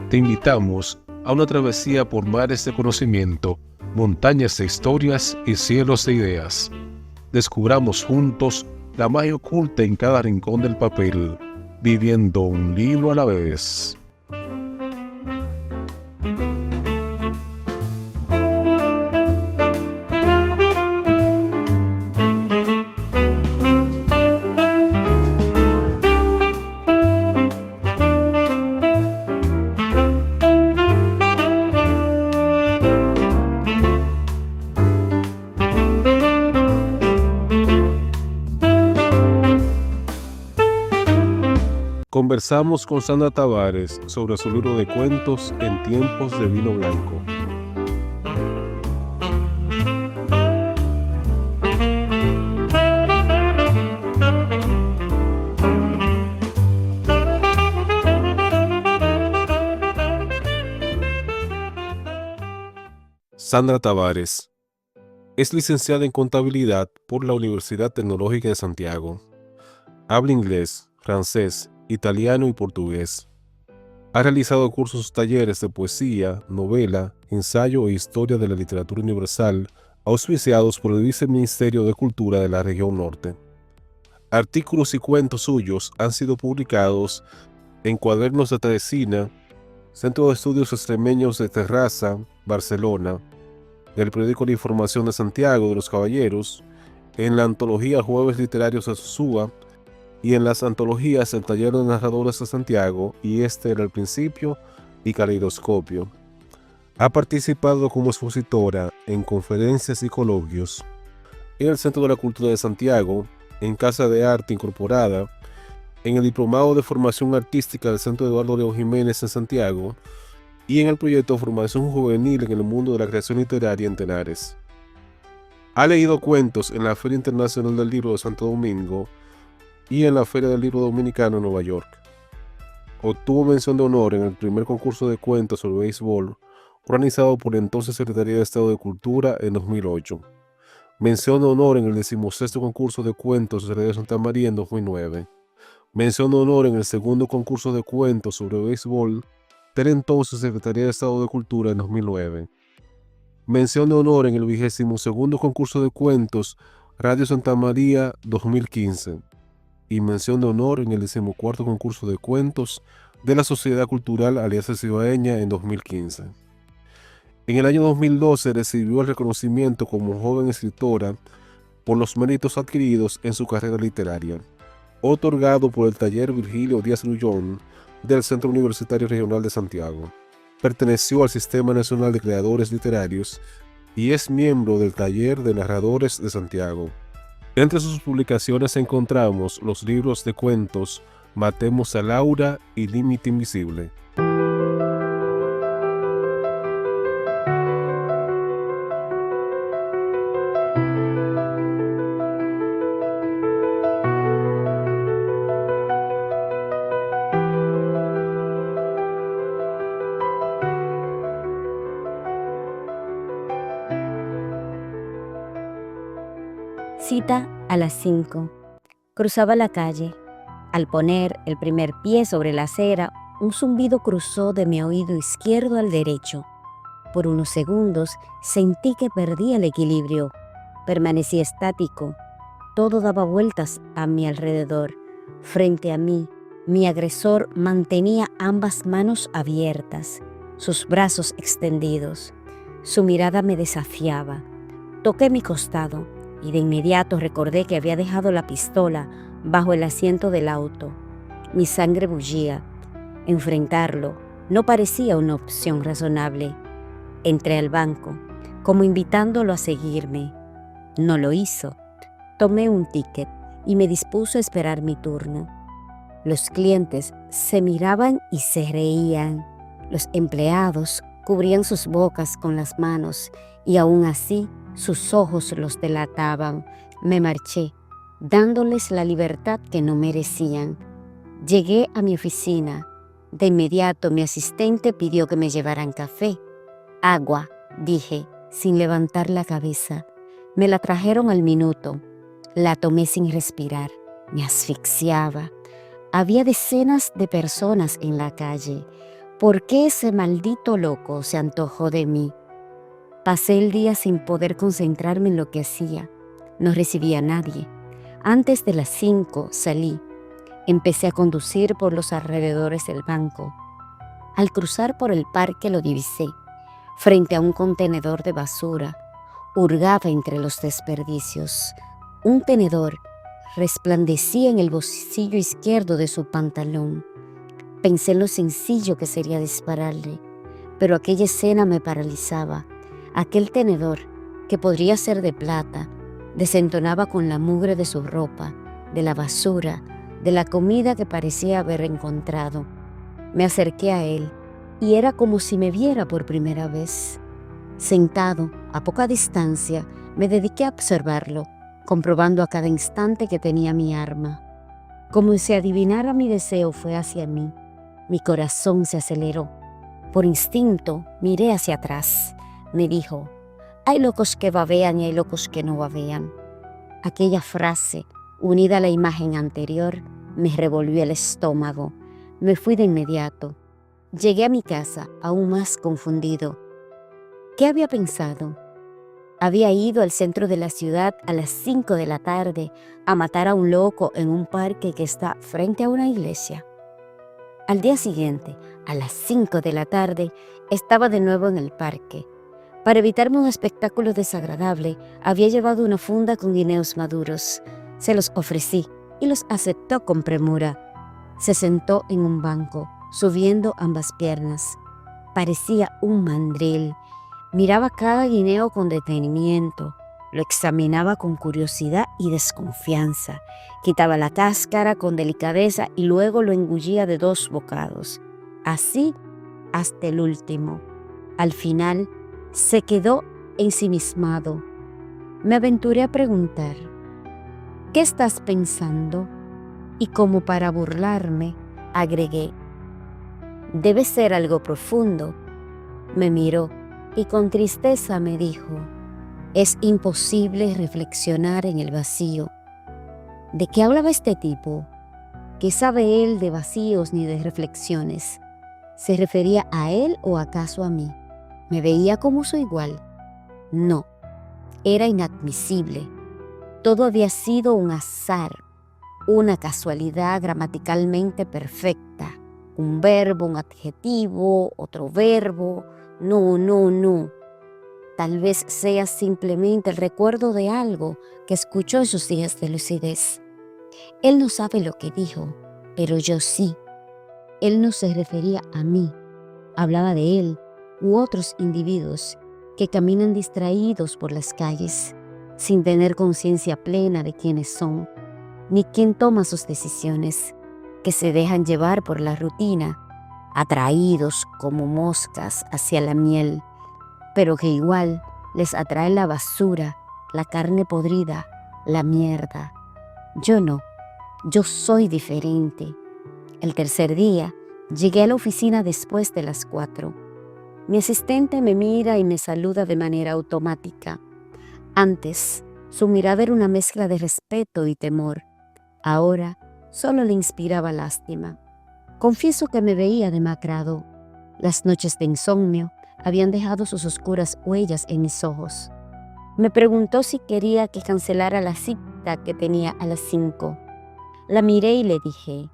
Te invitamos a una travesía por mares de conocimiento, montañas de historias y cielos de ideas. Descubramos juntos la magia oculta en cada rincón del papel, viviendo un libro a la vez. Conversamos con Sandra Tavares sobre su libro de cuentos En tiempos de vino blanco. Sandra Tavares es licenciada en Contabilidad por la Universidad Tecnológica de Santiago. Habla inglés, francés, italiano y portugués. Ha realizado cursos, talleres de poesía, novela, ensayo e historia de la literatura universal, auspiciados por el Viceministerio de Cultura de la región norte. Artículos y cuentos suyos han sido publicados en Cuadernos de Teresina, Centro de Estudios Extremeños de Terraza, Barcelona, del periódico La Información de Santiago de los Caballeros, en la antología Jueves Literarios de Sosúa, y en las antologías El Taller de Narradores de Santiago y Este era el Principio y Caleidoscopio. Ha participado como expositora en conferencias y coloquios en el Centro de la Cultura de Santiago, en Casa de Arte Incorporada, en el Diplomado de Formación Artística del Centro Eduardo León Jiménez en Santiago y en el proyecto de Formación Juvenil en el Mundo de la Creación Literaria en Tenares. Ha leído cuentos en la Feria Internacional del Libro de Santo Domingo y en la Feria del Libro Dominicano en Nueva York. Obtuvo mención de honor en el primer concurso de cuentos sobre béisbol organizado por la entonces Secretaría de Estado de Cultura en 2008. Mención de honor en el 16º concurso de cuentos de Radio Santa María en 2009. Mención de honor en el segundo concurso de cuentos sobre béisbol de la entonces Secretaría de Estado de Cultura en 2009. Mención de honor en el 22º concurso de cuentos Radio Santa María 2015. Y mención de honor en el 14º concurso de cuentos de la Sociedad Cultural Alianza Cibaeña en 2015. En el año 2012 recibió el reconocimiento como joven escritora por los méritos adquiridos en su carrera literaria, otorgado por el Taller Virgilio Díaz Grullón del Centro Universitario Regional de Santiago. Perteneció al Sistema Nacional de Creadores Literarios y es miembro del Taller de Narradores de Santiago. Entre sus publicaciones encontramos los libros de cuentos Matemos a Laura y Límite Invisible. Cita a las 5. Cruzaba la calle. Al poner el primer pie sobre la acera, un zumbido cruzó de mi oído izquierdo al derecho. Por unos segundos sentí que perdía el equilibrio. Permanecí estático. Todo daba vueltas a mi alrededor. Frente a mí, mi agresor mantenía ambas manos abiertas, sus brazos extendidos. Su mirada me desafiaba. Toqué mi costado y de inmediato recordé que había dejado la pistola bajo el asiento del auto. Mi sangre bullía. Enfrentarlo no parecía una opción razonable. Entré al banco, como invitándolo a seguirme. No lo hizo. Tomé un ticket y me dispuse a esperar mi turno. Los clientes se miraban y se reían. Los empleados cubrían sus bocas con las manos y aún así sus ojos los delataban. Me marché, dándoles la libertad que no merecían. Llegué a mi oficina. De inmediato mi asistente pidió que me llevaran café. Agua, dije, sin levantar la cabeza. Me la trajeron al minuto. La tomé sin respirar. Me asfixiaba. Había decenas de personas en la calle. ¿Por qué ese maldito loco se antojó de mí? Pasé el día sin poder concentrarme en lo que hacía. No recibía a nadie. Antes de las 5 salí. Empecé a conducir por los alrededores del banco. Al cruzar por el parque lo divisé. Frente a un contenedor de basura, hurgaba entre los desperdicios. Un tenedor resplandecía en el bolsillo izquierdo de su pantalón. Pensé en lo sencillo que sería dispararle, pero aquella escena me paralizaba. Aquel tenedor, que podría ser de plata, desentonaba con la mugre de su ropa, de la basura, de la comida que parecía haber encontrado. Me acerqué a él y era como si me viera por primera vez. Sentado a poca distancia, me dediqué a observarlo, comprobando a cada instante que tenía mi arma. Como si adivinara mi deseo fue hacia mí. Mi corazón se aceleró. Por instinto, miré hacia atrás. Me dijo, hay locos que babean y hay locos que no babean. Aquella frase, unida a la imagen anterior, me revolvió el estómago. Me fui de inmediato. Llegué a mi casa aún más confundido. ¿Qué había pensado? Había ido al centro de la ciudad a las 5 de la tarde a matar a un loco en un parque que está frente a una iglesia. Al día siguiente, a las 5 de la tarde, estaba de nuevo en el parque. Para evitarme un espectáculo desagradable, había llevado una funda con guineos maduros. Se los ofrecí y los aceptó con premura. Se sentó en un banco, subiendo ambas piernas. Parecía un mandril. Miraba cada guineo con detenimiento. Lo examinaba con curiosidad y desconfianza. Quitaba la cáscara con delicadeza y luego lo engullía de 2 bocados. Así hasta el último. Al final, se quedó ensimismado. Me aventuré a preguntar, ¿qué estás pensando? Y como para burlarme, agregué, debe ser algo profundo. Me miró y con tristeza me dijo, es imposible reflexionar en el vacío. ¿De qué hablaba este tipo? ¿Qué sabe él de vacíos ni de reflexiones? ¿Se refería a él o acaso a mí? ¿Me veía como su igual? No, era inadmisible. Todo había sido un azar, una casualidad gramaticalmente perfecta. Un verbo, un adjetivo, otro verbo. No. Tal vez sea simplemente el recuerdo de algo que escuchó en sus días de lucidez. Él no sabe lo que dijo, pero yo sí. Él no se refería a mí. Hablaba de él u otros individuos que caminan distraídos por las calles, sin tener conciencia plena de quiénes son, ni quién toma sus decisiones, que se dejan llevar por la rutina, atraídos como moscas hacia la miel, pero que igual les atrae la basura, la carne podrida, la mierda. Yo no, yo soy diferente. El tercer día, llegué a la oficina después de las 4. Mi asistente me mira y me saluda de manera automática. Antes, su mirada era una mezcla de respeto y temor. Ahora, solo le inspiraba lástima. Confieso que me veía demacrado. Las noches de insomnio habían dejado sus oscuras huellas en mis ojos. Me preguntó si quería que cancelara la cita que tenía a las 5. La miré y le dije,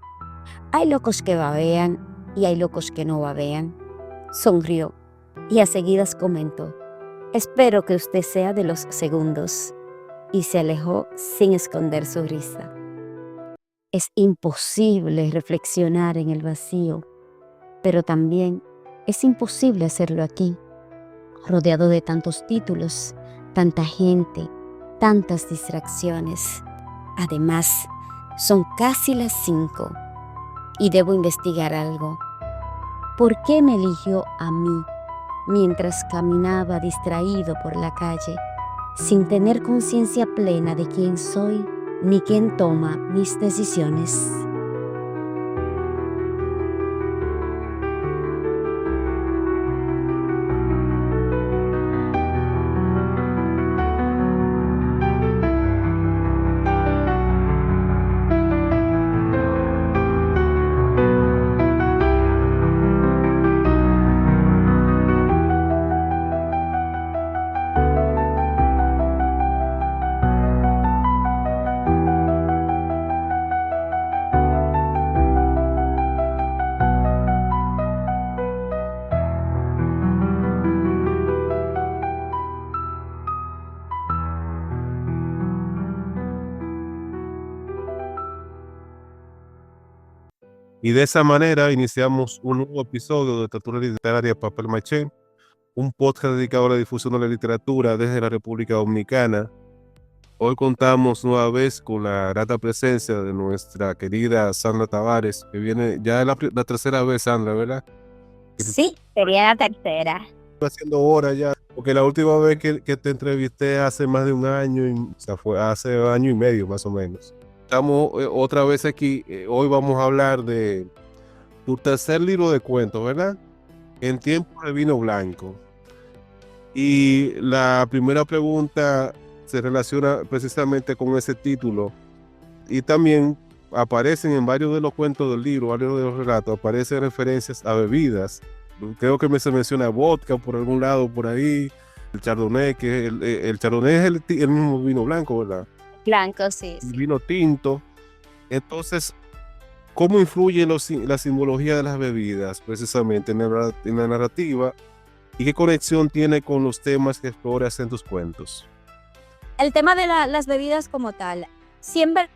hay locos que babean y hay locos que no babean. Sonrió y a seguidas comentó, espero que usted sea de los segundos. Y se alejó sin esconder su risa. Es imposible reflexionar en el vacío, pero también es imposible hacerlo aquí, rodeado de tantos títulos, tanta gente, tantas distracciones. Además, son casi las 5 y debo investigar algo. ¿Por qué me eligió a mí mientras caminaba distraído por la calle, sin tener conciencia plena de quién soy ni quién toma mis decisiones? Y de esa manera iniciamos un nuevo episodio de Literatura Literaria Papel Maché, un podcast dedicado a la difusión de la literatura desde la República Dominicana. Hoy contamos nueva vez con la grata presencia de nuestra querida Sandra Tavares, que viene ya la tercera vez, Sandra, ¿verdad? Sí, sería la tercera. Haciendo hora ya, porque la última vez que te entrevisté hace más de un año, o sea, fue hace año y medio más o menos. Estamos otra vez aquí, hoy vamos a hablar de tu tercer libro de cuentos, ¿verdad? En tiempos de vino blanco. Y la primera pregunta se relaciona precisamente con ese título y también aparecen en varios de los cuentos del libro, varios de los relatos, aparecen referencias a bebidas. Creo que se menciona vodka por algún lado por ahí, el chardonnay, que el chardonnay es el mismo vino blanco, ¿verdad? Blanco, sí, El sí. vino tinto. Entonces, ¿cómo influye la simbología de las bebidas precisamente en la narrativa y qué conexión tiene con los temas que exploras en tus cuentos? El tema de las bebidas como tal siempre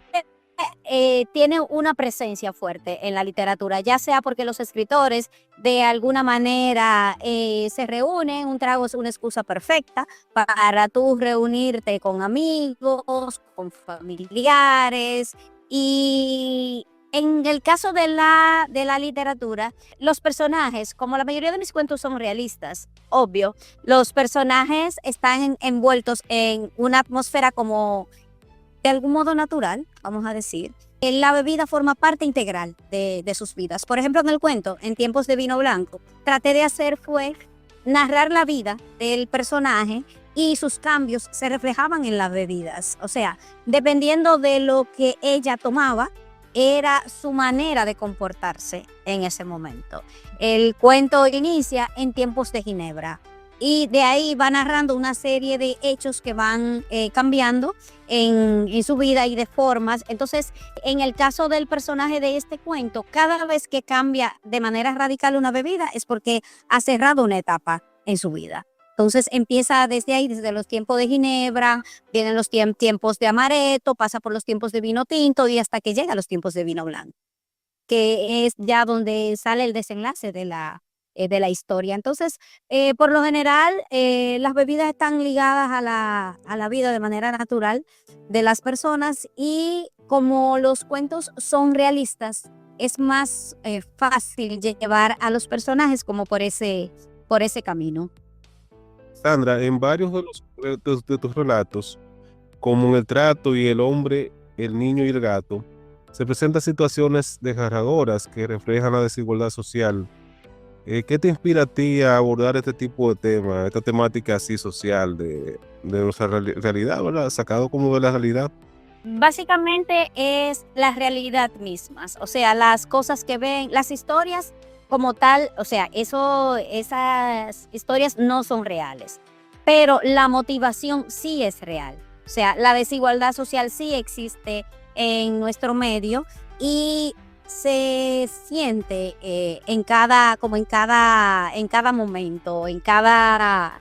tiene una presencia fuerte en la literatura, ya sea porque los escritores de alguna manera se reúnen, un trago es una excusa perfecta para tú reunirte con amigos, con familiares, y en el caso de la literatura, los personajes, como la mayoría de mis cuentos son realistas, obvio, los personajes están envueltos en una atmósfera como de algún modo natural, vamos a decir. La bebida forma parte integral de sus vidas. Por ejemplo, en el cuento, En tiempos de vino blanco, traté de hacer fue narrar la vida del personaje y sus cambios se reflejaban en las bebidas. O sea, dependiendo de lo que ella tomaba, era su manera de comportarse en ese momento. El cuento inicia en tiempos de Ginebra y de ahí va narrando una serie de hechos que van cambiando en su vida y de formas. Entonces, en el caso del personaje de este cuento, cada vez que cambia de manera radical una bebida es porque ha cerrado una etapa en su vida. Entonces empieza desde ahí, desde los tiempos de Ginebra, vienen los tiempos de amaretto, pasa por los tiempos de vino tinto y hasta que llega a los tiempos de vino blanco, que es ya donde sale el desenlace de la historia. Entonces, por lo general, las bebidas están ligadas a la vida de manera natural de las personas y como los cuentos son realistas, es más fácil llevar a los personajes como por ese camino. Sandra, en varios de tus relatos, como en El trato y El hombre, el niño y el gato, se presentan situaciones desgarradoras que reflejan la desigualdad social. ¿Qué te inspira a ti a abordar este tipo de temas, esta temática así social de nuestra realidad, ¿verdad? Sacado como de la realidad. Básicamente es la realidad misma, o sea, las cosas que ven, las historias como tal, o sea, esas historias no son reales, pero la motivación sí es real. O sea, la desigualdad social sí existe en nuestro medio y se siente en cada momento, en cada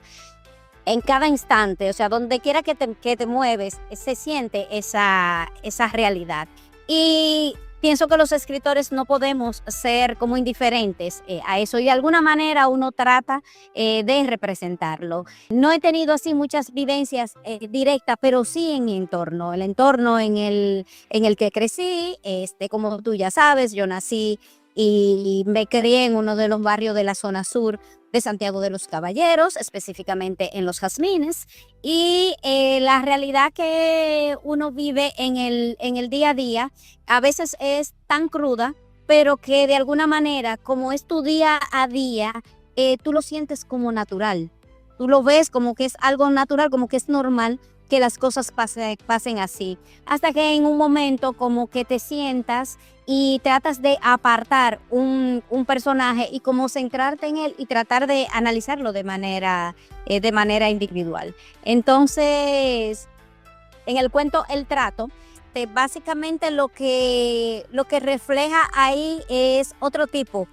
instante, o sea, donde quiera que te mueves, se siente esa realidad. Y pienso que los escritores no podemos ser como indiferentes a eso y de alguna manera uno trata de representarlo. No he tenido así muchas vivencias directas, pero sí en mi entorno, el entorno en el que crecí, como tú ya sabes, yo nací y me crié en uno de los barrios de la zona sur de Santiago de los Caballeros, específicamente en Los Jazmines, y la realidad que uno vive en el día a día a veces es tan cruda, pero que de alguna manera, como es tu día a día, tú lo sientes como natural, tú lo ves como que es algo natural, como que es normal que las cosas pasen así, hasta que en un momento como que te sientas y tratas de apartar un personaje y como centrarte en él y tratar de analizarlo de manera individual. Entonces, en el cuento El trato, básicamente lo que refleja ahí es otro tipo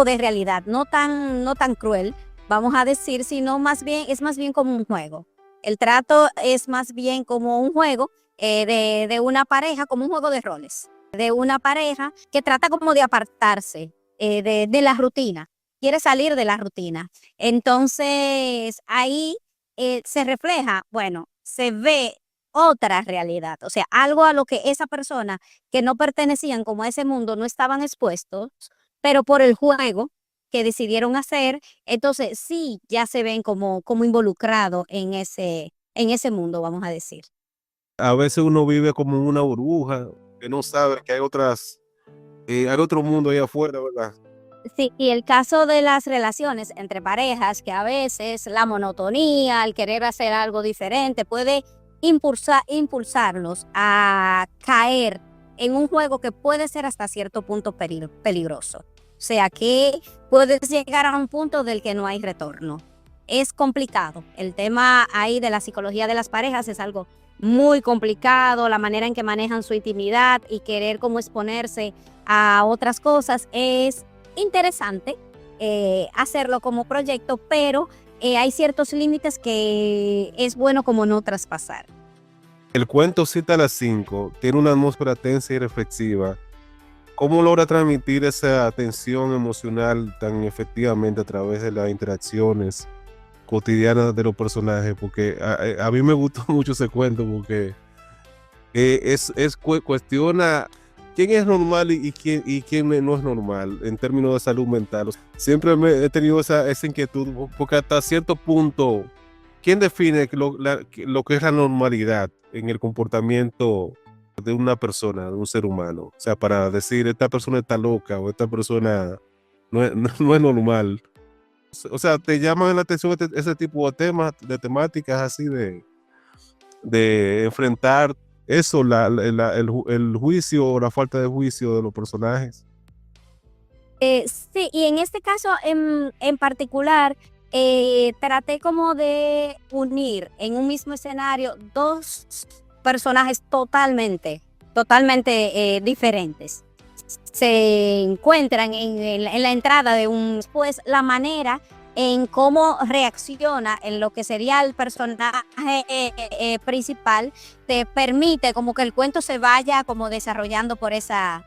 de realidad, no tan cruel, vamos a decir, sino es más bien como un juego. El trato es más bien como un juego de una pareja, como un juego de roles. de una pareja que trata como de apartarse de la rutina, quiere salir de la rutina. Entonces ahí se refleja, bueno, se ve otra realidad, o sea, algo a lo que esa persona que no pertenecían como a ese mundo no estaban expuestos, pero por el juego que decidieron hacer, entonces sí ya se ven como involucrados en ese mundo, vamos a decir. A veces uno vive como en una burbuja, que no sabe que hay otro mundo ahí afuera, ¿verdad? Sí, y el caso de las relaciones entre parejas, que a veces la monotonía, el querer hacer algo diferente, puede impulsarlos a caer en un juego que puede ser hasta cierto punto peligroso. O sea, que puedes llegar a un punto del que no hay retorno. Es complicado. El tema ahí de la psicología de las parejas es algo muy complicado, la manera en que manejan su intimidad y querer como exponerse a otras cosas es interesante hacerlo como proyecto, pero hay ciertos límites que es bueno como no traspasar. El cuento Cita a las 5 tiene una atmósfera tensa y reflexiva. ¿Cómo logra transmitir esa tensión emocional tan efectivamente a través de las interacciones cotidianas de los personajes? Porque a mí me gustó mucho ese cuento porque cuestiona quién es normal y quién no es normal en términos de salud mental. Siempre he tenido esa inquietud porque hasta cierto punto, ¿quién define lo que es la normalidad en el comportamiento de una persona, de un ser humano? O sea, para decir, esta persona está loca o esta persona no es normal. O sea, ¿te llaman la atención ese tipo de temas, de temáticas así de enfrentar eso, el juicio o la falta de juicio de los personajes? Sí, y en este caso en particular, traté como de unir en un mismo escenario dos personajes totalmente diferentes. Se encuentran en la entrada de pues la manera en cómo reacciona en lo que sería el personaje principal, te permite como que el cuento se vaya como desarrollando por esa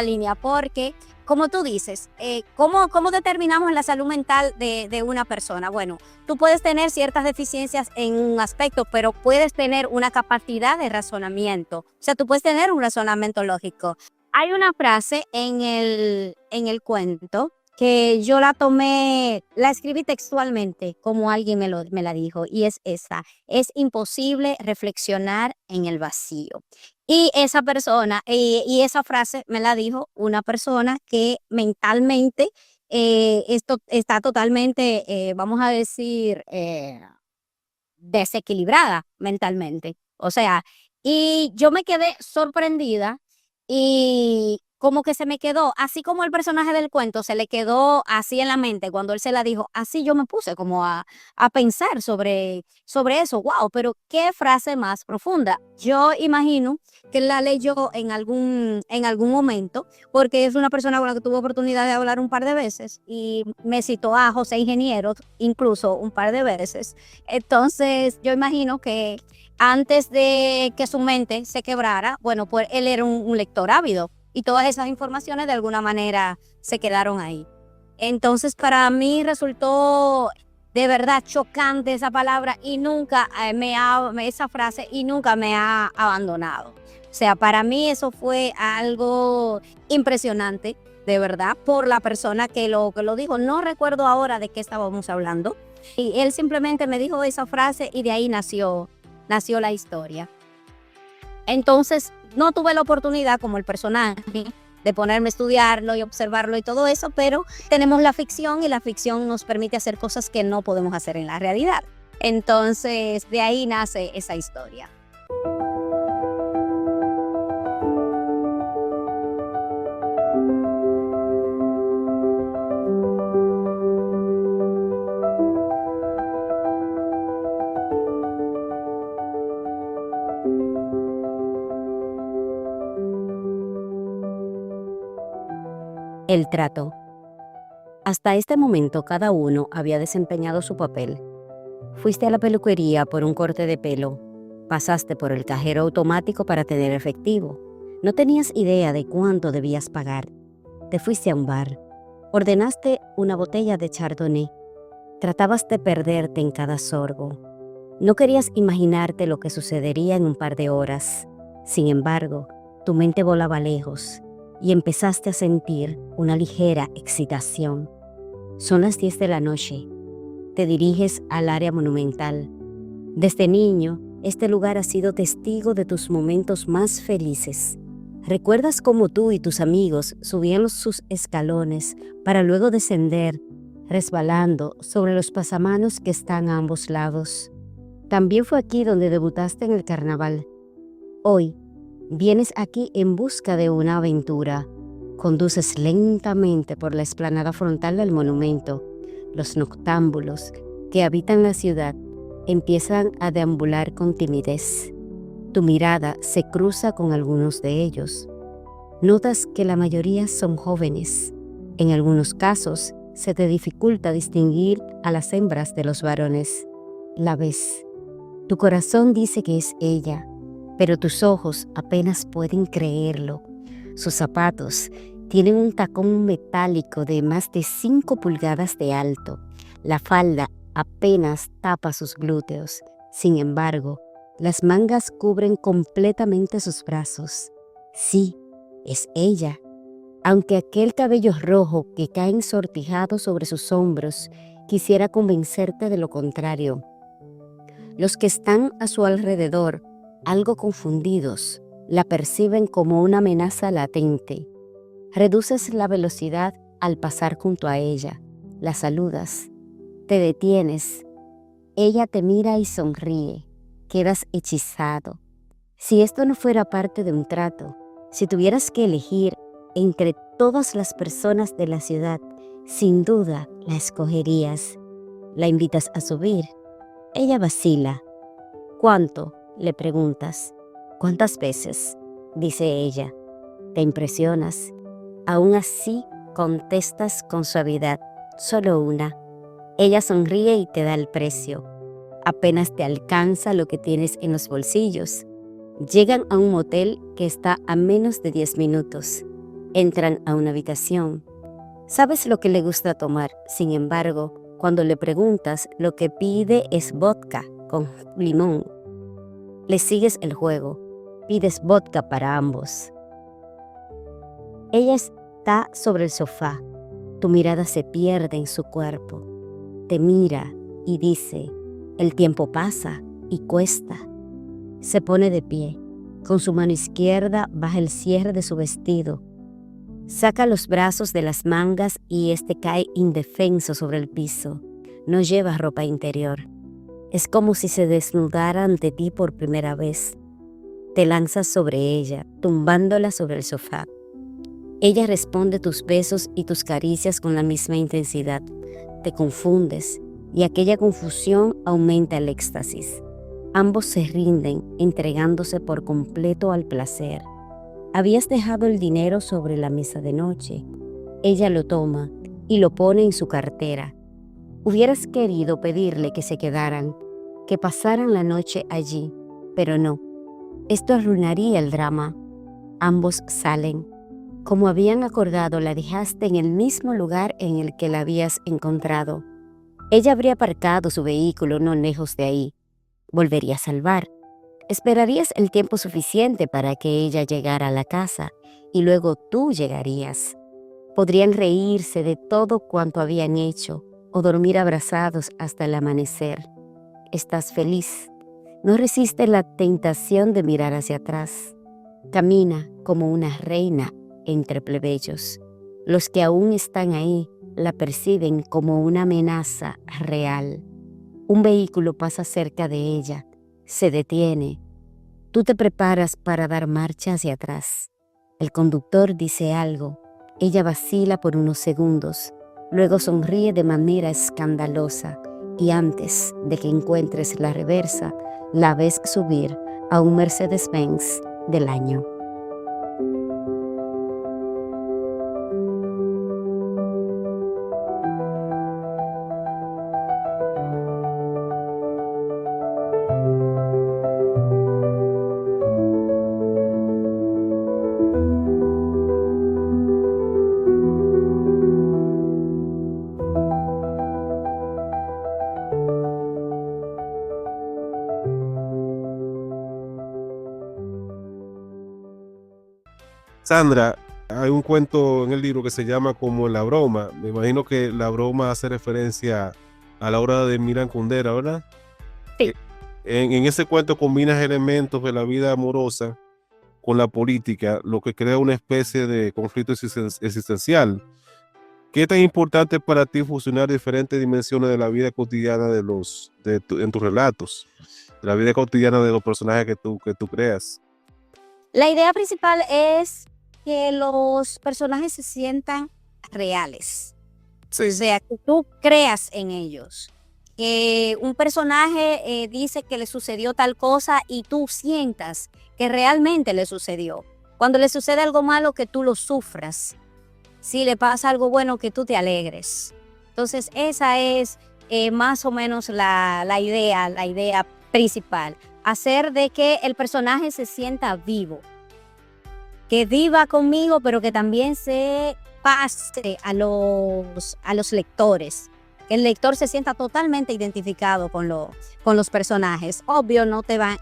línea, porque como tú dices, ¿cómo determinamos la salud mental de una persona? Bueno, tú puedes tener ciertas deficiencias en un aspecto, pero puedes tener una capacidad de razonamiento. O sea, tú puedes tener un razonamiento lógico. Hay una frase en el cuento que yo la tomé, la escribí textualmente, como alguien me la dijo, y es esta: es imposible reflexionar en el vacío. Y esa persona, y esa frase me la dijo una persona que mentalmente esto está totalmente, vamos a decir, desequilibrada mentalmente. O sea, y yo me quedé sorprendida y como que se me quedó, así como el personaje del cuento se le quedó así en la mente cuando él se la dijo, así yo me puse como a pensar sobre eso. Wow, pero qué frase más profunda. Yo imagino que él la leyó en algún momento, porque es una persona con la que tuve oportunidad de hablar un par de veces y me citó a José Ingeniero incluso un par de veces. Entonces, yo imagino que antes de que su mente se quebrara, bueno, pues él era un lector ávido y todas esas informaciones de alguna manera se quedaron ahí. Entonces, para mí resultó de verdad chocante esa palabra y nunca esa frase y nunca me ha abandonado. O sea, para mí eso fue algo impresionante, de verdad, por la persona que lo dijo. No recuerdo ahora de qué estábamos hablando. Y él simplemente me dijo esa frase y de ahí nació la historia. Entonces, no tuve la oportunidad como el personaje de ponerme a estudiarlo y observarlo y todo eso, pero tenemos la ficción y la ficción nos permite hacer cosas que no podemos hacer en la realidad. Entonces, de ahí nace esa historia. El trato. Hasta este momento cada uno había desempeñado su papel. Fuiste a la peluquería por un corte de pelo. Pasaste por el cajero automático para tener efectivo. No tenías idea de cuánto debías pagar. Te fuiste a un bar. Ordenaste una botella de Chardonnay. Tratabas de perderte en cada sorbo. No querías imaginarte lo que sucedería en un par de horas. Sin embargo, tu mente volaba lejos y empezaste a sentir una ligera excitación. Son las 10 de la noche. Te diriges al área monumental. Desde niño, este lugar ha sido testigo de tus momentos más felices. ¿Recuerdas cómo tú y tus amigos subían sus escalones para luego descender, resbalando sobre los pasamanos que están a ambos lados? También fue aquí donde debutaste en el carnaval. Hoy, vienes aquí en busca de una aventura. Conduces lentamente por la explanada frontal del monumento. Los noctámbulos que habitan la ciudad empiezan a deambular con timidez. Tu mirada se cruza con algunos de ellos. Notas que la mayoría son jóvenes. En algunos casos, se te dificulta distinguir a las hembras de los varones. La ves. Tu corazón dice que es ella, pero tus ojos apenas pueden creerlo. Sus zapatos tienen un tacón metálico de más de 5 pulgadas de alto. La falda apenas tapa sus glúteos. Sin embargo, las mangas cubren completamente sus brazos. Sí, es ella. Aunque aquel cabello rojo que cae ensortijado sobre sus hombros quisiera convencerte de lo contrario. Los que están a su alrededor, algo confundidos, la perciben como una amenaza latente. Reduces la velocidad al pasar junto a ella. La saludas. Te detienes. Ella te mira y sonríe. Quedas hechizado. Si esto no fuera parte de un trato, si tuvieras que elegir entre todas las personas de la ciudad, sin duda la escogerías. La invitas a subir. Ella vacila. ¿Cuánto?, le preguntas. ¿Cuántas veces?, dice ella. Te impresionas. Aún así, contestas con suavidad. Solo una. Ella sonríe y te da el precio. Apenas te alcanza lo que tienes en los bolsillos. Llegan a un motel que está a menos de 10 minutos. Entran a una habitación. Sabes lo que le gusta tomar. Sin embargo, cuando le preguntas, lo que pide es vodka con limón. Le sigues el juego. Pides vodka para ambos. Ella está sobre el sofá. Tu mirada se pierde en su cuerpo. Te mira y dice: el tiempo pasa y cuesta. Se pone de pie. Con su mano izquierda baja el cierre de su vestido. Saca los brazos de las mangas y este cae indefenso sobre el piso. No lleva ropa interior. Es como si se desnudara ante ti por primera vez. Te lanzas sobre ella, tumbándola sobre el sofá. Ella responde tus besos y tus caricias con la misma intensidad. Te confundes y aquella confusión aumenta el éxtasis. Ambos se rinden, entregándose por completo al placer. Habías dejado el dinero sobre la mesa de noche. Ella lo toma y lo pone en su cartera. Hubieras querido pedirle que se quedaran, que pasaran la noche allí, pero no. Esto arruinaría el drama. Ambos salen. Como habían acordado, la dejaste en el mismo lugar en el que la habías encontrado. Ella habría aparcado su vehículo no lejos de ahí. Volvería a salvar. Esperarías el tiempo suficiente para que ella llegara a la casa y luego tú llegarías. Podrían reírse de todo cuanto habían hecho o dormir abrazados hasta el amanecer. Estás feliz. No resistes la tentación de mirar hacia atrás. Camina como una reina entre plebeyos. Los que aún están ahí la perciben como una amenaza real. Un vehículo pasa cerca de ella. Se detiene. Tú te preparas para dar marcha hacia atrás. El conductor dice algo. Ella vacila por unos segundos. Luego sonríe de manera escandalosa y antes de que encuentres la reversa, la ves subir a un Mercedes-Benz del año. Sandra, hay un cuento en el libro que se llama como La Broma. Me imagino que La Broma hace referencia a la obra de Miran Kundera, ¿verdad? Eh, Sí. En ese cuento combinas elementos de la vida amorosa con la política, lo que crea una especie de conflicto existencial. ¿Qué tan importante es para ti fusionar diferentes dimensiones de la vida cotidiana en tus relatos, de la vida cotidiana de los personajes que tú creas? La idea principal es que los personajes se sientan reales. O Sí. sea, que tú creas en ellos. Que un personaje dice que le sucedió tal cosa y tú sientas que realmente le sucedió. Cuando le sucede algo malo, que tú lo sufras. Si le pasa algo bueno, que tú te alegres. Entonces, esa es más o menos la idea principal. Hacer de que el personaje se sienta vivo, que viva conmigo, pero que también se pase a los lectores. Que el lector se sienta totalmente identificado con los personajes. Obvio, no te van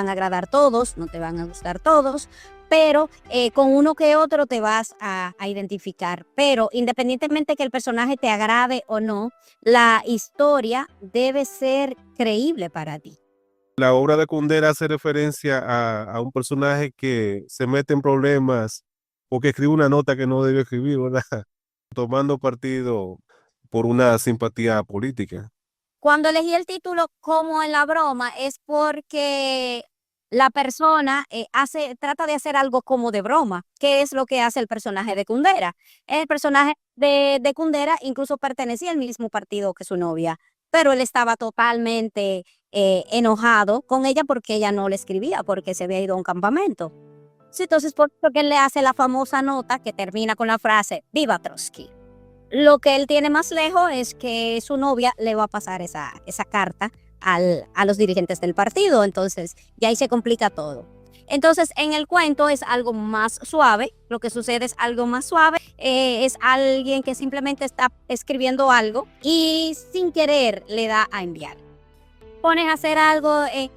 a agradar todos, no te van a gustar todos, pero con uno que otro te vas a identificar. Pero independientemente que el personaje te agrade o no, la historia debe ser creíble para ti. La obra de Kundera hace referencia a un personaje que se mete en problemas o que escribe una nota que no debe escribir, ¿verdad? Tomando partido por una simpatía política. Cuando elegí el título como en la broma es porque la persona trata de hacer algo como de broma, que es lo que hace el personaje de Kundera. El personaje de Kundera incluso pertenecía al mismo partido que su novia, pero él estaba totalmente enojado con ella porque ella no le escribía, porque se había ido a un campamento. Sí, entonces, por eso que él le hace la famosa nota que termina con la frase, "Viva Trotsky". Lo que él tiene más lejos es que su novia le va a pasar esa carta a los dirigentes del partido, entonces, y ahí se complica todo. Entonces, en el cuento es algo más suave, lo que sucede es algo más suave, es alguien que simplemente está escribiendo algo y sin querer le da a enviar. Pones a hacer algo en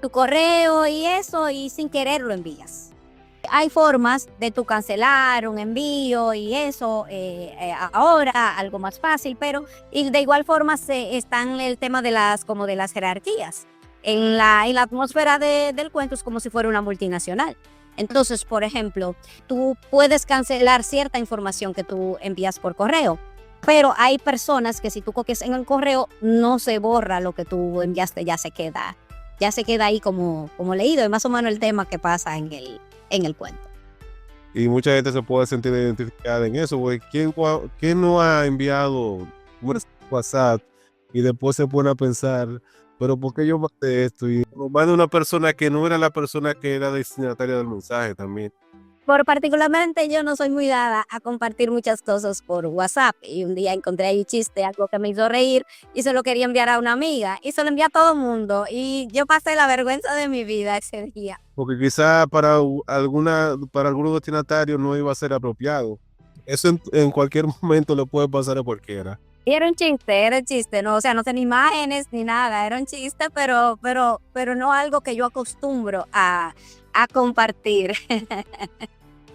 tu correo y eso, y sin querer lo envías. Hay formas de tú cancelar un envío y eso ahora, algo más fácil, pero y de igual forma están el tema de como de las jerarquías. En la atmósfera del cuento es como si fuera una multinacional. Entonces, por ejemplo, tú puedes cancelar cierta información que tú envías por correo, pero hay personas que si tú copias en el correo, no se borra lo que tú enviaste, ya se queda ahí como leído. Es más o menos el tema que pasa en el cuento. Y mucha gente se puede sentir identificada en eso, porque ¿quién no ha enviado un WhatsApp y después se pone a pensar, pero ¿por qué yo mandé esto? Y lo manda una persona que no era la persona que era destinataria del mensaje también. Por particularmente yo no soy muy dada a compartir muchas cosas por WhatsApp y un día encontré ahí un chiste, algo que me hizo reír y se lo quería enviar a una amiga y se lo envié a todo el mundo y yo pasé la vergüenza de mi vida ese día. Porque quizá para algunos destinatarios no iba a ser apropiado. Eso en cualquier momento le puede pasar a cualquiera. Y era un chiste, no, o sea, no tenía imágenes ni nada, era un chiste, pero no algo que yo acostumbro a compartir.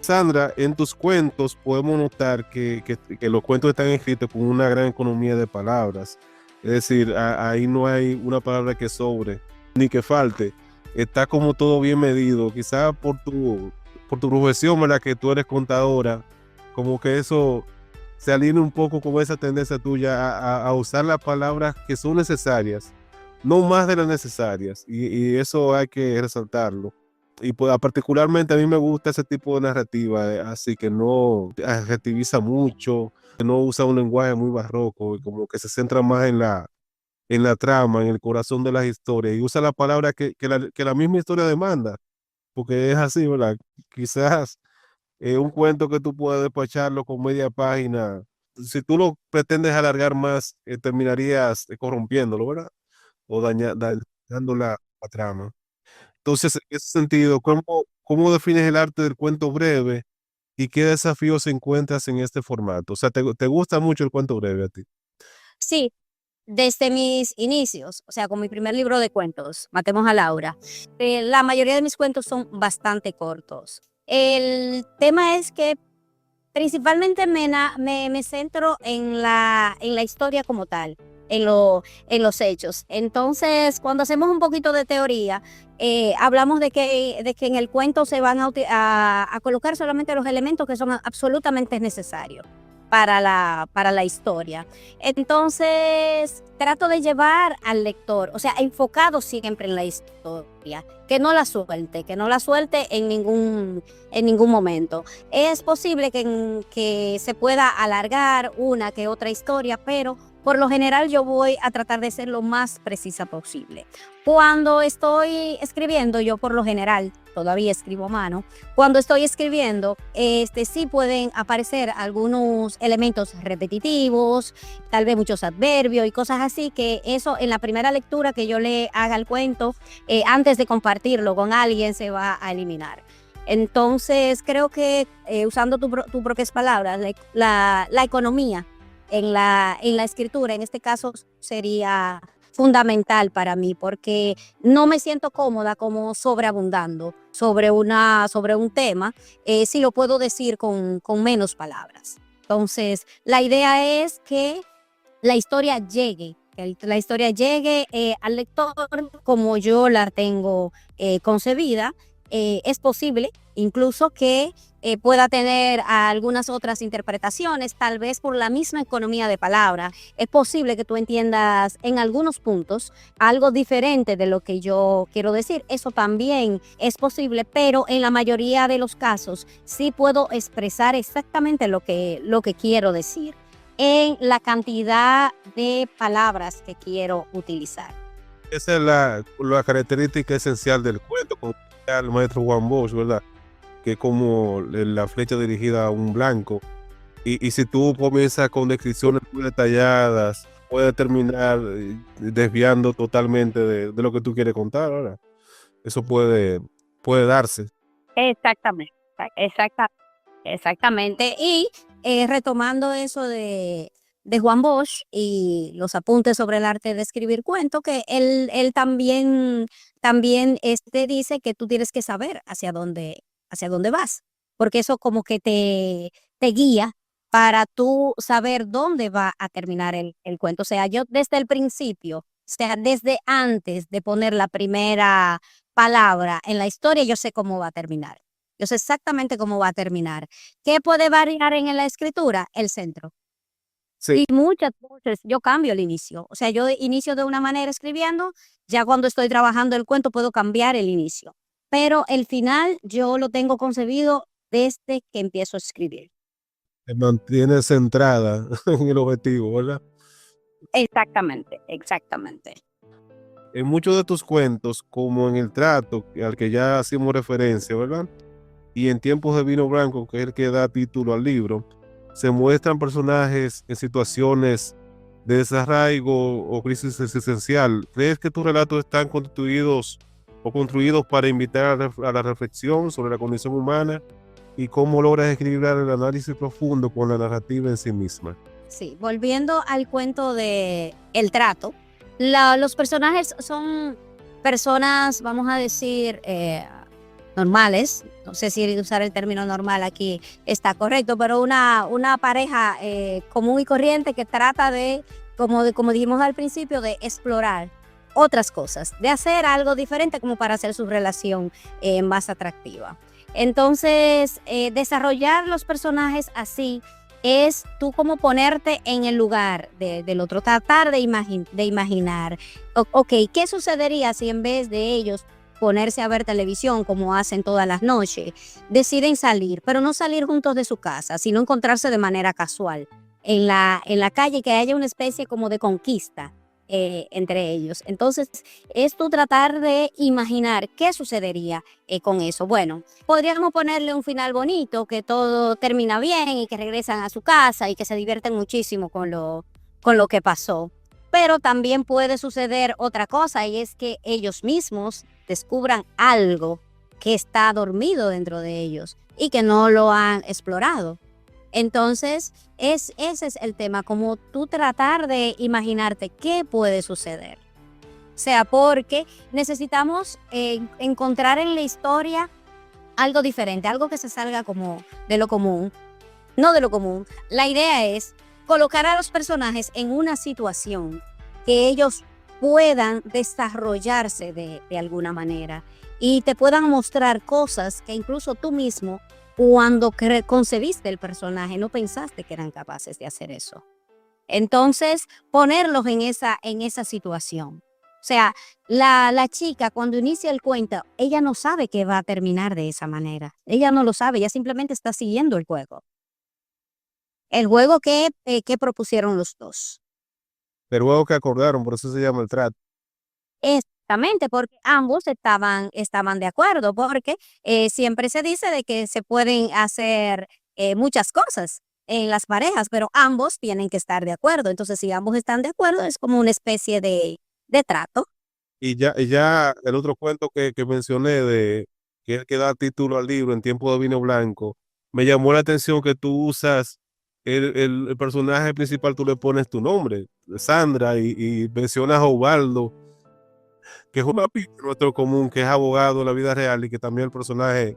Sandra, en tus cuentos podemos notar que los cuentos están escritos con una gran economía de palabras. Es decir, ahí no hay una palabra que sobre ni que falte. Está como todo bien medido. Quizás por tu profesión, ¿verdad? Que tú eres contadora, como que eso se alinea un poco con esa tendencia tuya a usar las palabras que son necesarias, no más de las necesarias. Y eso hay que resaltarlo. Y pues, particularmente a mí me gusta ese tipo de narrativa, así que no adjetiviza mucho, que no usa un lenguaje muy barroco, y como que se centra más en la trama, en el corazón de las historias, y usa la palabra que la misma historia demanda, porque es así, ¿verdad? Quizás un cuento que tú puedas despacharlo con media página, si tú lo pretendes alargar más, terminarías corrompiéndolo, ¿verdad? O dañando la trama. Entonces, en ese sentido, cómo defines el arte del cuento breve y qué desafíos encuentras en este formato? O sea, te gusta mucho el cuento breve a ti? Sí, desde mis inicios, o sea, con mi primer libro de cuentos, Matemos a Laura, la mayoría de mis cuentos son bastante cortos. El tema es que principalmente me centro en la historia como tal, en los hechos. Entonces, cuando hacemos un poquito de teoría, hablamos de que en el cuento se van a colocar solamente los elementos que son absolutamente necesarios para la historia. Entonces, trato de llevar al lector, o sea, enfocado siempre en la historia, que no la suelte en ningún momento. Es posible que se pueda alargar una que otra historia, pero por lo general yo voy a tratar de ser lo más precisa posible. Cuando estoy escribiendo, yo por lo general todavía escribo a mano. Cuando estoy escribiendo, sí pueden aparecer algunos elementos repetitivos, tal vez muchos adverbios y cosas así, que eso en la primera lectura que yo le haga el cuento, antes de compartirlo con alguien, se va a eliminar. Entonces, creo que usando tus propias palabras, la economía en la escritura, en este caso, sería fundamental para mí, porque no me siento cómoda como sobreabundando sobre un tema, si lo puedo decir con menos palabras. Entonces, la idea es que la historia llegue, la historia llegue al lector como yo la tengo concebida. Es posible incluso que pueda tener algunas otras interpretaciones, tal vez por la misma economía de palabra. Es posible que tú entiendas en algunos puntos algo diferente de lo que yo quiero decir. Eso también es posible, pero en la mayoría de los casos sí puedo expresar exactamente lo que quiero decir en la cantidad de palabras que quiero utilizar. Esa es la característica esencial del cuento, como decía el maestro Juan Bosch, ¿verdad? Que es como la flecha dirigida a un blanco. Y si tú comienzas con descripciones muy detalladas, puede terminar desviando totalmente de lo que tú quieres contar ahora. Eso puede darse. Exactamente, exacta- exactamente. Y retomando eso de Juan Bosch y los apuntes sobre el arte de escribir cuento, que él también dice que tú tienes que saber hacia dónde vas, porque eso como que te guía para tú saber dónde va a terminar el cuento. O sea, yo desde el principio, o sea, desde antes de poner la primera palabra en la historia, yo sé cómo va a terminar. Yo sé exactamente cómo va a terminar. ¿Qué puede variar en la escritura? El centro. Sí, Y muchas veces yo cambio el inicio. O sea, yo inicio de una manera escribiendo, ya cuando estoy trabajando el cuento puedo cambiar el inicio. Pero el final yo lo tengo concebido desde que empiezo a escribir. te mantienes centrada en el objetivo, ¿verdad? Exactamente, exactamente. En muchos de tus cuentos, como en El Trato, al que ya hacemos referencia, ¿verdad? Y en Tiempos de Vino Blanco, que es el que da título al libro, se muestran personajes en situaciones de desarraigo o crisis existencial. ¿Crees que tus relatos están constituidos o construidos para invitar a la reflexión sobre la condición humana y cómo logras equilibrar el análisis profundo con la narrativa en sí misma? Sí, volviendo al cuento de El Trato, los personajes son personas, vamos a decir, normales. No sé si usar el término normal aquí está correcto, pero una pareja común y corriente que trata como dijimos al principio, de explorar otras cosas, de hacer algo diferente como para hacer su relación más atractiva. Entonces, desarrollar los personajes así es tú como ponerte en el lugar del otro, tratar de imaginar, ok, ¿qué sucedería si en vez de ellos ponerse a ver televisión como hacen todas las noches, deciden salir, pero no salir juntos de su casa, sino encontrarse de manera casual en la calle, que haya una especie como de conquista entre ellos? Entonces, es tú tratar de imaginar qué sucedería con eso. Bueno, podríamos ponerle un final bonito, que todo termina bien y que regresan a su casa y que se divierten muchísimo con lo que pasó. Pero también puede suceder otra cosa, y es que ellos mismos descubran algo que está dormido dentro de ellos y que no lo han explorado. Entonces, ese es el tema, como tú tratar de imaginarte qué puede suceder. O sea, porque necesitamos encontrar en la historia algo diferente, algo que se salga como de lo común, no de lo común. La idea es colocar a los personajes en una situación que ellos puedan desarrollarse de alguna manera y te puedan mostrar cosas que incluso tú mismo, cuando concebiste el personaje, no pensaste que eran capaces de hacer eso. Entonces, ponerlos en esa situación. O sea, la chica cuando inicia el cuento, ella no sabe que va a terminar de esa manera. Ella no lo sabe, ella simplemente está siguiendo el juego. El juego que propusieron los dos. Pero luego que acordaron, por eso se llama el trato. Exactamente, porque ambos estaban de acuerdo, porque siempre se dice de que se pueden hacer muchas cosas en las parejas, pero ambos tienen que estar de acuerdo. Entonces, si ambos están de acuerdo, es como una especie de trato. Y ya el otro cuento que mencioné, que es el que da título al libro, En tiempo de vino blanco, me llamó la atención que tú usas el personaje principal, tú le pones tu nombre, Sandra, y mencionas a Ubaldo, que es un amigo nuestro común, que es abogado en la vida real y que también el personaje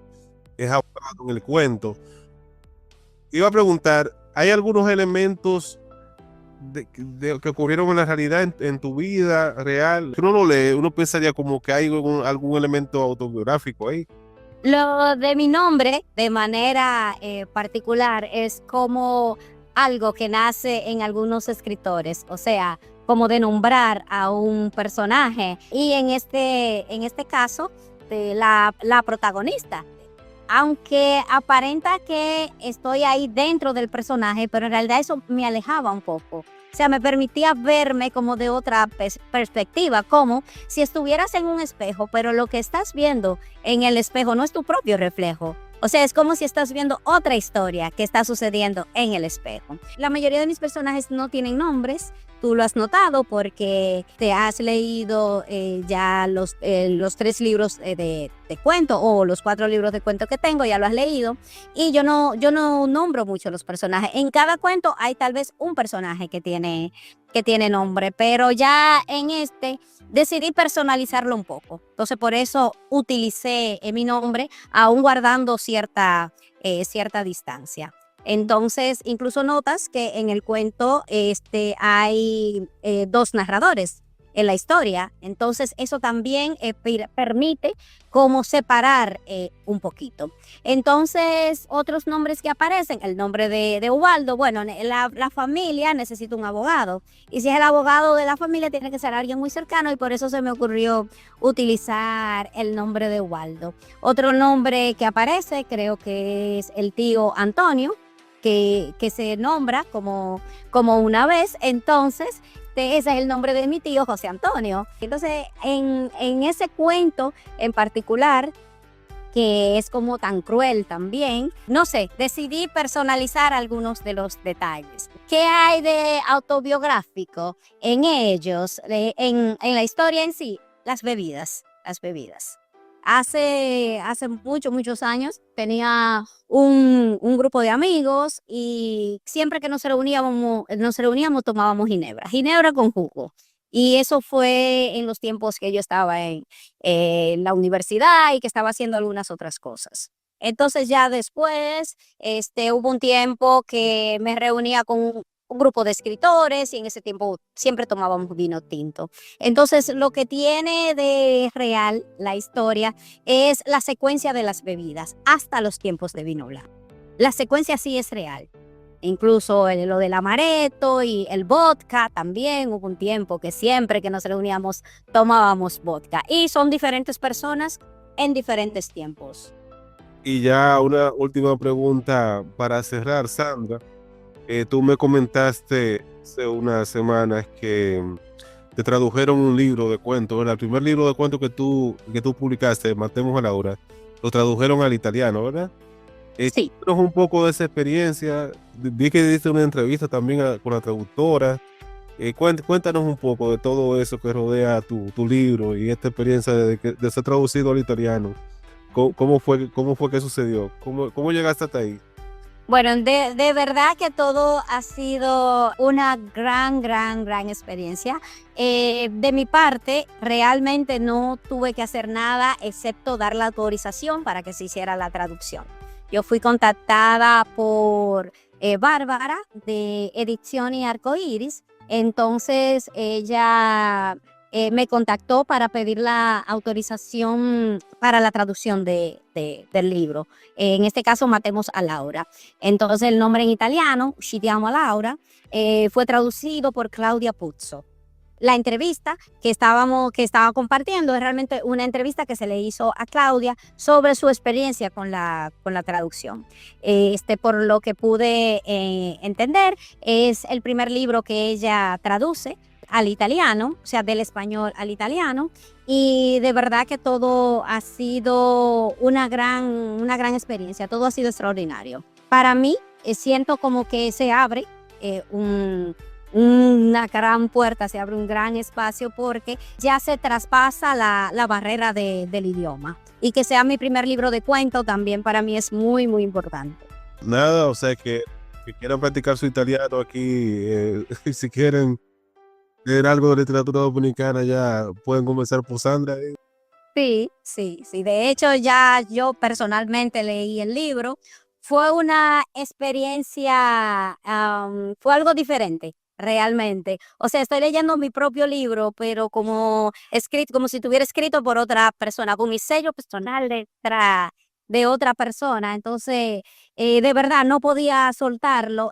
es abogado en el cuento. Iba a preguntar, ¿hay algunos elementos que ocurrieron en la realidad en tu vida real? Que uno lo lee, uno pensaría como que hay algún elemento autobiográfico ahí. Lo de mi nombre, de manera particular, es como algo que nace en algunos escritores, o sea, como de nombrar a un personaje. Y en este caso, la protagonista. Aunque aparenta que estoy ahí dentro del personaje, pero en realidad eso me alejaba un poco. O sea, me permitía verme como de otra perspectiva, como si estuvieras en un espejo, pero lo que estás viendo en el espejo no es tu propio reflejo. O sea, es como si estás viendo otra historia que está sucediendo en el espejo. La mayoría de mis personajes no tienen nombres. Tú lo has notado porque te has leído ya los 3 libros de cuento o los 4 libros de cuento que tengo, ya lo has leído. Y yo no nombro mucho los personajes. En cada cuento hay tal vez un personaje que tiene nombre, pero ya en este decidí personalizarlo un poco. Entonces por eso utilicé mi nombre, aún guardando cierta distancia. Entonces, incluso notas que en el cuento hay 2 narradores en la historia. Entonces, eso también permite como separar un poquito. Entonces, otros nombres que aparecen, el nombre de Ubaldo, bueno, la familia necesita un abogado. Y si es el abogado de la familia, tiene que ser alguien muy cercano y por eso se me ocurrió utilizar el nombre de Ubaldo. Otro nombre que aparece, creo que es el tío Antonio, que se nombra como una vez. Entonces, ese es el nombre de mi tío, José Antonio. Entonces, en ese cuento en particular, que es como tan cruel también, no sé, decidí personalizar algunos de los detalles. ¿Qué hay de autobiográfico en ellos, en la historia en sí? Las bebidas. Hace muchos años tenía un grupo de amigos y siempre que nos reuníamos tomábamos ginebra con jugo. Y eso fue en los tiempos que yo estaba en la universidad y que estaba haciendo algunas otras cosas. Entonces ya después hubo un tiempo que me reunía con un grupo de escritores y en ese tiempo siempre tomábamos vino tinto. Entonces lo que tiene de real la historia es la secuencia de las bebidas hasta los tiempos de vino blanco. La secuencia sí es real. Incluso lo del amaretto y el vodka también hubo un tiempo que siempre que nos reuníamos tomábamos vodka. Y son diferentes personas en diferentes tiempos. Y ya una última pregunta para cerrar, Sandra. Tú me comentaste hace unas semanas que te tradujeron un libro de cuentos, ¿verdad? El primer libro de cuentos que tú publicaste, Matemos a Laura, lo tradujeron al italiano, ¿verdad? Sí. Cuéntanos un poco de esa experiencia. Vi que diste una entrevista también con la traductora. Cuéntanos un poco de todo eso que rodea tu libro y esta experiencia de ser traducido al italiano. ¿Cómo fue que sucedió? ¿Cómo llegaste hasta ahí? Bueno, de verdad que todo ha sido una gran experiencia. De mi parte, realmente no tuve que hacer nada excepto dar la autorización para que se hiciera la traducción. Yo fui contactada por Bárbara de Edizioni Arcoiris, entonces ella me contactó para pedir la autorización para la traducción del libro. En este caso, Matemos a Laura. Entonces, el nombre en italiano, Uccidiamo a Laura, fue traducido por Claudia Puzzo. La entrevista que estaba compartiendo es realmente una entrevista que se le hizo a Claudia sobre su experiencia con la traducción. Por lo que pude entender, es el primer libro que ella traduce al italiano, o sea, del español al italiano, y de verdad que todo ha sido una gran experiencia, todo ha sido extraordinario. Para mí, siento como que se abre una gran puerta, se abre un gran espacio porque ya se traspasa la barrera del idioma. Y que sea mi primer libro de cuento también para mí es muy importante. Nada, o sea que quieran practicar su italiano aquí, si quieren leer algo de literatura dominicana, ya pueden comenzar por Sandra. Sí. De hecho, ya yo personalmente leí el libro. Fue una experiencia, fue algo diferente, realmente. O sea, estoy leyendo mi propio libro, pero como si tuviera escrito por otra persona, con mi sello personal de otra persona. Entonces, de verdad, no podía soltarlo.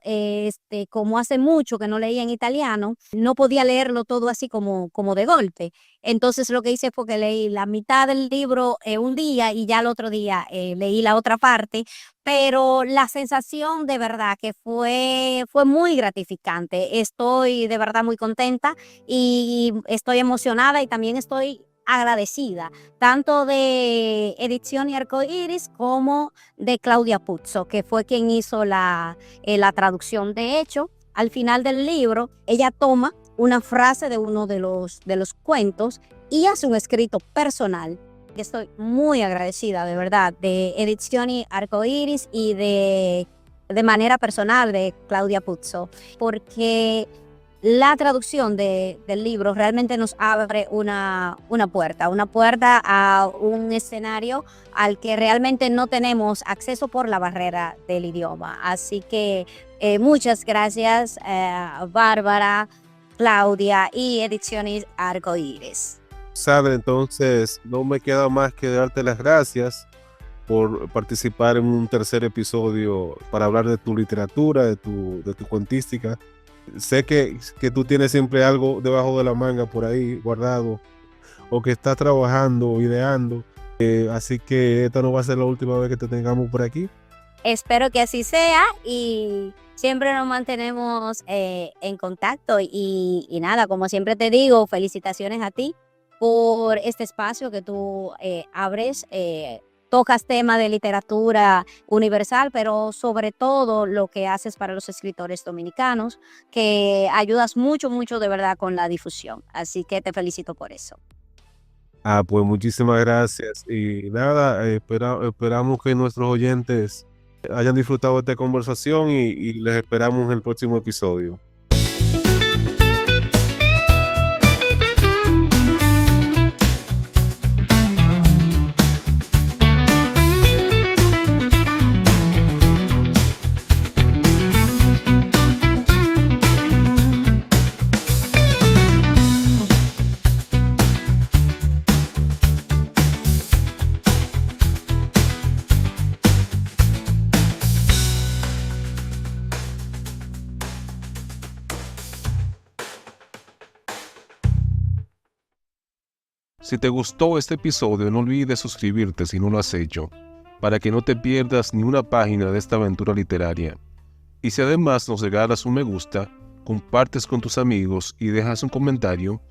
Como hace mucho que no leía en italiano, no podía leerlo todo así como de golpe. Entonces, lo que hice fue que leí la mitad del libro un día y ya el otro día leí la otra parte. Pero la sensación de verdad que fue muy gratificante. Estoy de verdad muy contenta y estoy emocionada y también estoy agradecida, tanto de Edizioni Arcoiris como de Claudia Puzzo, que fue quien hizo la traducción. De hecho, al final del libro, ella toma una frase de uno de los cuentos y hace un escrito personal. Estoy muy agradecida, de verdad, de Edizioni Arcoiris y de manera personal de Claudia Puzzo, porque la traducción del libro realmente nos abre una puerta a un escenario al que realmente no tenemos acceso por la barrera del idioma. Así que muchas gracias, Bárbara, Claudia y Edizioni Arcoiris. Sandra, entonces no me queda más que darte las gracias por participar en un tercer episodio para hablar de tu literatura, de tu cuentística. Sé que tú tienes siempre algo debajo de la manga por ahí guardado o que estás trabajando o ideando, así que esta no va a ser la última vez que te tengamos por aquí. Espero que así sea y siempre nos mantenemos en contacto y nada, como siempre te digo, felicitaciones a ti por este espacio que tú abres. Tocas temas de literatura universal, pero sobre todo lo que haces para los escritores dominicanos, que ayudas mucho de verdad con la difusión. Así que te felicito por eso. Pues muchísimas gracias. Y nada, esperamos que nuestros oyentes hayan disfrutado de esta conversación y les esperamos en el próximo episodio. Si te gustó este episodio, no olvides suscribirte si no lo has hecho, para que no te pierdas ni una página de esta aventura literaria. Y si además nos regalas un me gusta, compartes con tus amigos y dejas un comentario,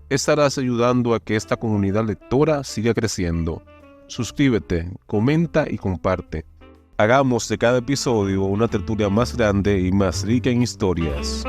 estarás ayudando a que esta comunidad lectora siga creciendo. Suscríbete, comenta y comparte. Hagamos de cada episodio una tertulia más grande y más rica en historias.